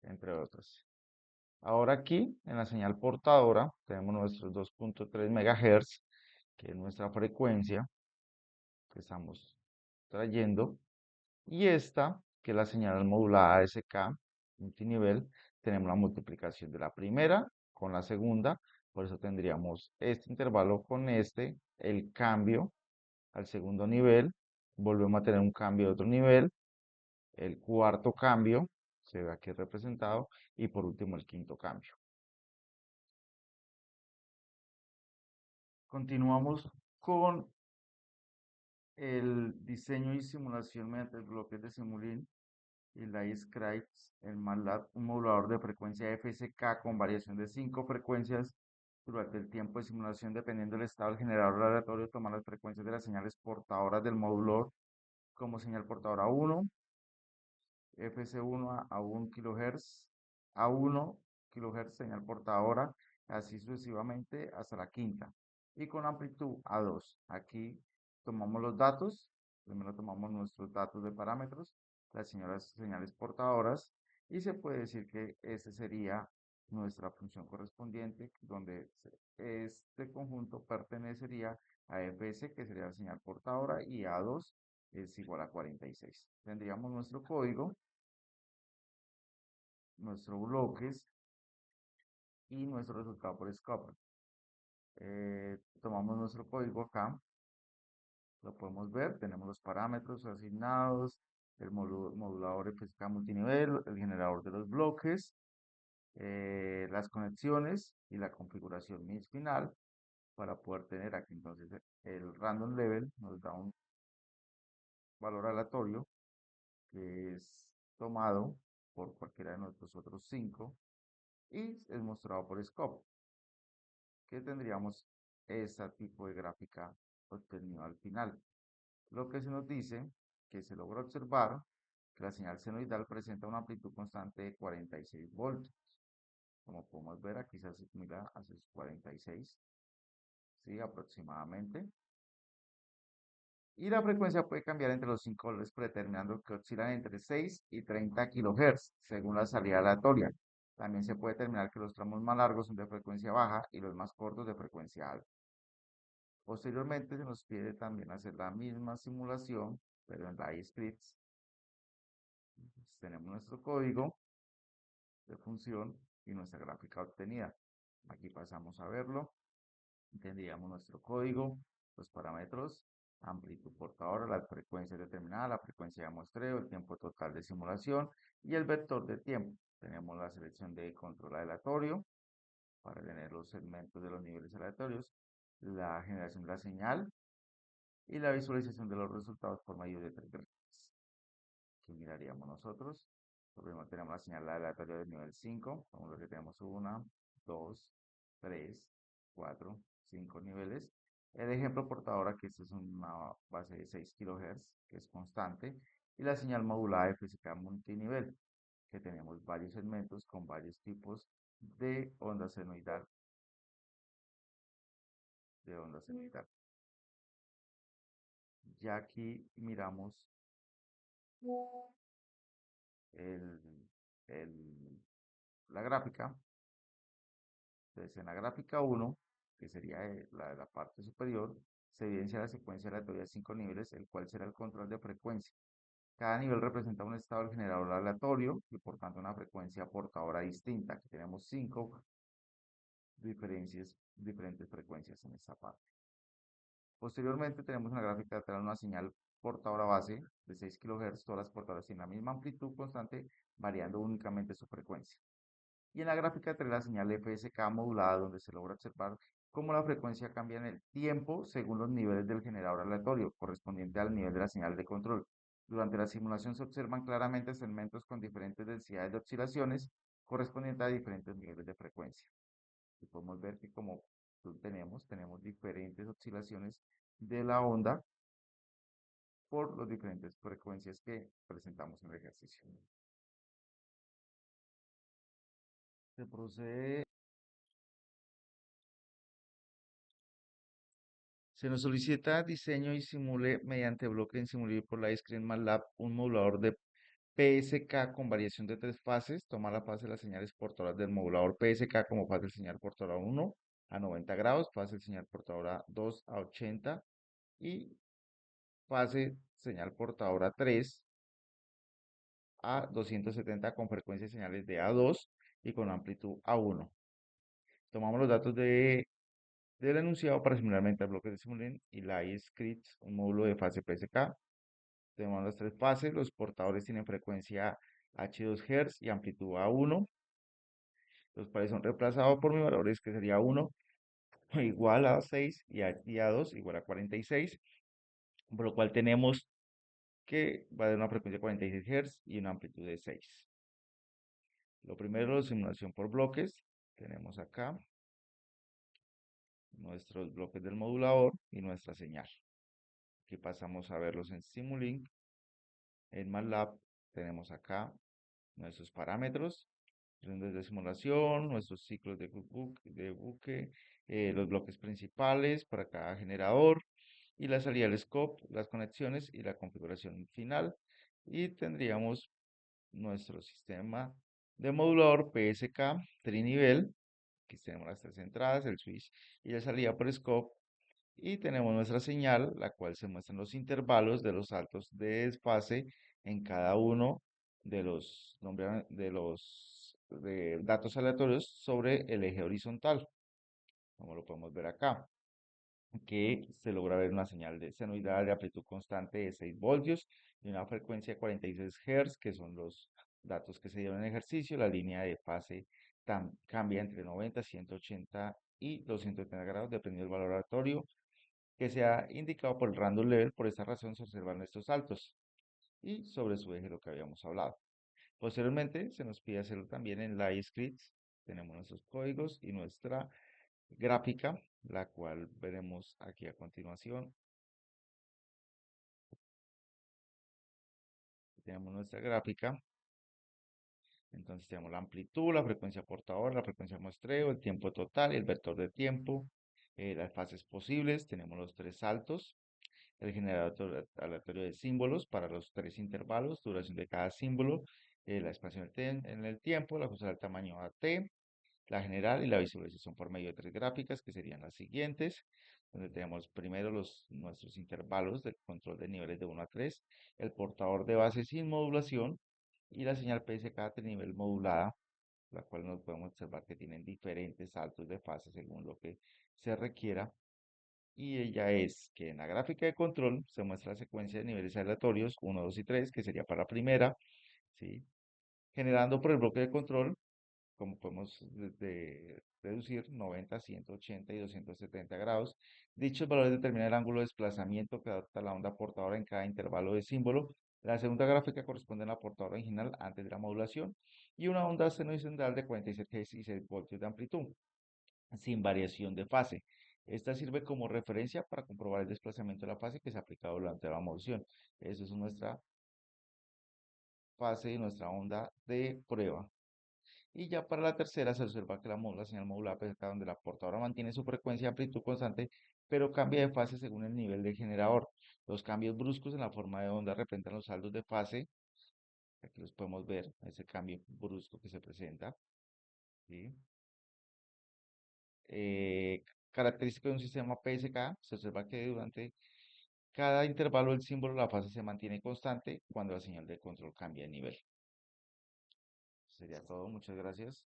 entre otras. Ahora aquí, en la señal portadora, tenemos nuestros 2.3 MHz, que es nuestra frecuencia que estamos trayendo. Y esta, que es la señal modulada ASK, multinivel, tenemos la multiplicación de la primera con la segunda. Por eso tendríamos este intervalo con este, el cambio al segundo nivel. Volvemos a tener un cambio de otro nivel. El cuarto cambio, se ve aquí representado. Y por último, el quinto cambio. Continuamos con el diseño y simulación mediante bloques de Simulink y Lightscripts en MATLAB, un modulador de frecuencia FSK con variación de 5 frecuencias durante el tiempo de simulación, dependiendo del estado del generador aleatorio, tomar las frecuencias de las señales portadoras del modulador como señal portadora 1, FS1 a 1 kHz, a 1 kHz señal portadora, así sucesivamente hasta la quinta, y con amplitud a 2. Aquí tomamos los datos, primero tomamos nuestros datos de parámetros, las señales portadoras, y se puede decir que este sería nuestra función correspondiente, donde este conjunto pertenecería a Fs, que sería la señal portadora, y A2 es igual a 46. Tendríamos nuestro código, nuestros bloques y nuestro resultado por scope. Tomamos nuestro código acá, lo podemos ver, tenemos los parámetros asignados, el modulador FSK multinivel, el generador de los bloques, las conexiones y la configuración MIS final para poder tener aquí entonces el random level nos da un valor aleatorio que es tomado por cualquiera de nuestros otros 5 y es mostrado por scope, que tendríamos este tipo de gráfica obtenido al final. Lo que se nos dice que se logra observar que la señal senoidal presenta una amplitud constante de 46 voltios. Como podemos ver, aquí se asimila a sus 46, ¿sí? Aproximadamente. Y la frecuencia puede cambiar entre los 5 valores predeterminando que oscilan entre 6 y 30 kHz, según la salida aleatoria. También se puede determinar que los tramos más largos son de frecuencia baja y los más cortos de frecuencia alta. Posteriormente se nos pide también hacer la misma simulación, pero en Lightscripts. Tenemos nuestro código de función y nuestra gráfica obtenida. Aquí pasamos a verlo. Tendríamos nuestro código, los parámetros, amplitud portadora, la frecuencia determinada, la frecuencia de muestreo, el tiempo total de simulación y el vector de tiempo. Tenemos la selección de control aleatorio para tener los segmentos de los niveles aleatorios, la generación de la señal y la visualización de los resultados por medio de 3 gráficas. Aquí miraríamos nosotros. Primero tenemos la señal aleatoria del nivel 5. Vamos a ver que tenemos 1, 2, 3, 4, 5 niveles. El ejemplo portador aquí es una base de 6 kHz, que es constante. Y la señal modulada FSK multinivel, que tenemos varios segmentos con varios tipos de onda senoidal. Ya aquí miramos el, el- la gráfica. Entonces, en la gráfica 1, que sería la de la parte superior, se evidencia la secuencia aleatoria de 5 niveles, el cual será el control de frecuencia. Cada nivel representa un estado del generador aleatorio y por tanto una frecuencia portadora distinta. Aquí tenemos 5 diferentes frecuencias en esta parte. Posteriormente tenemos en la gráfica lateral una señal portadora base de 6 kHz. Todas las portadoras tienen la misma amplitud constante, variando únicamente su frecuencia. Y en la gráfica trae la señal FSK modulada, donde se logra observar cómo la frecuencia cambia en el tiempo según los niveles del generador aleatorio, correspondiente al nivel de la señal de control. Durante la simulación se observan claramente segmentos con diferentes densidades de oscilaciones, correspondientes a diferentes niveles de frecuencia. Y podemos ver que como tenemos diferentes oscilaciones de la onda por las diferentes frecuencias que presentamos en el ejercicio. Se procede. Se nos solicita diseño y simule mediante bloque en Simulink por la Screen MATLAB un modulador de PSK con variación de tres fases, toma la fase de las señales portadoras del modulador PSK como fase de señal portadora 1 a 90 grados, fase de señal portadora 2 a 80 y fase señal portadora 3 a 270 con frecuencia de señales de A2 y con amplitud A1. Tomamos los datos del enunciado para simular mental bloques de Simulink y la iScripts, un módulo de fase PSK. Tenemos las tres fases, los portadores tienen frecuencia H2 Hz y amplitud A1, los cuales son reemplazados por mis valores que sería 1 igual a 6 y A2 igual a 46, por lo cual tenemos que va a dar una frecuencia de 46 Hz y una amplitud de 6. Lo primero, simulación por bloques. Tenemos acá nuestros bloques del modulador y nuestra señal. Aquí pasamos a verlos en Simulink. En MATLAB tenemos acá nuestros parámetros, rondas de simulación, nuestros ciclos de buque, los bloques principales para cada generador y la salida del scope, las conexiones y la configuración final. Y tendríamos nuestro sistema de modulador PSK trinivel. Aquí tenemos las tres entradas, el switch y la salida por scope. Y tenemos nuestra señal, la cual se muestran los intervalos de los saltos de desfase en cada uno de datos aleatorios sobre el eje horizontal, como lo podemos ver acá, que se logra ver una señal de senoidal de amplitud constante de 6 voltios y una frecuencia de 46 Hz, que son los datos que se dieron en ejercicio. La línea de fase cambia entre 90, 180 y 270 grados, dependiendo del valor aleatorio que se ha indicado por el random level. Por esta razón se observan estos saltos y sobre su eje lo que habíamos hablado. Posteriormente se nos pide hacerlo también en LiveScripts. Tenemos nuestros códigos y nuestra gráfica, la cual veremos aquí a continuación. Tenemos nuestra gráfica. Entonces tenemos la amplitud, la frecuencia portadora, la frecuencia muestreo, el tiempo total y el vector de tiempo, las fases posibles. Tenemos los tres saltos, el generador aleatorio de símbolos para los tres intervalos, duración de cada símbolo, la expansión en el tiempo, la ajustada al tamaño AT, la general y la visualización por medio de tres gráficas que serían las siguientes, donde tenemos primero nuestros intervalos del control de niveles de 1 a 3, el portador de base sin modulación y la señal PSK de nivel modulada, la cual nos podemos observar que tienen diferentes saltos de fase según lo que se requiera. Y ella es que en la gráfica de control se muestra la secuencia de niveles aleatorios 1, 2 y 3, que sería para la primera, ¿sí? Generando por el bloque de control, como podemos deducir, 90, 180 y 270 grados. Dichos valores determinan el ángulo de desplazamiento que adopta la onda portadora en cada intervalo de símbolo. La segunda gráfica corresponde a la portadora original antes de la modulación y una onda senoidal de 46 voltios de amplitud sin variación de fase. Esta sirve como referencia para comprobar el desplazamiento de la fase que se ha aplicado durante la modulación. Esa es nuestra fase y nuestra onda de prueba. Y ya para la tercera se observa que la señal modulada presenta donde la portadora mantiene su frecuencia y amplitud constante, pero cambia de fase según el nivel del generador. Los cambios bruscos en la forma de onda representan los saldos de fase. Aquí los podemos ver, ese cambio brusco que se presenta. ¿Sí? Característica de un sistema PSK, se observa que durante cada intervalo del símbolo la fase se mantiene constante cuando la señal de control cambia de nivel. Sería todo, muchas gracias.